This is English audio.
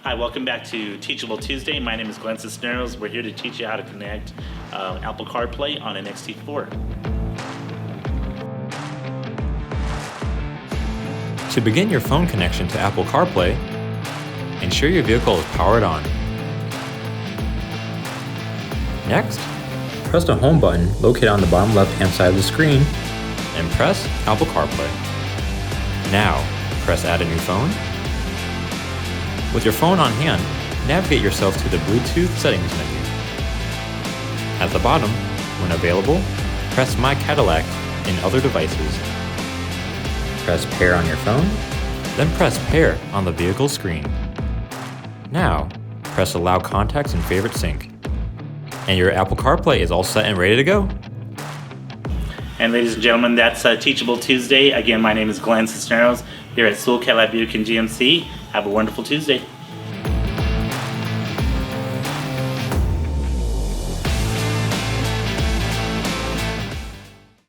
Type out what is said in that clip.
Hi, welcome back to Teachable Tuesday. My name is Glenn Cisneros. We're here to teach you how to connect Apple CarPlay on an XT4. To begin your phone connection to Apple CarPlay, ensure your vehicle is powered on. Next, press the Home button located on the bottom left-hand side of the screen and press Apple CarPlay. Now, press Add a new phone. With your phone on hand, navigate yourself to the Bluetooth settings menu. At the bottom, when available, press My Cadillac in Other Devices. Press Pair on your phone, then press Pair on the vehicle screen. Now, press Allow Contacts and Favorite Sync. And your Apple CarPlay is all set and ready to go. And ladies and gentlemen, that's Teachable Tuesday. Again, my name is Glenn Cisneros here at Sewell Cadillac and GMC. Have a wonderful Tuesday.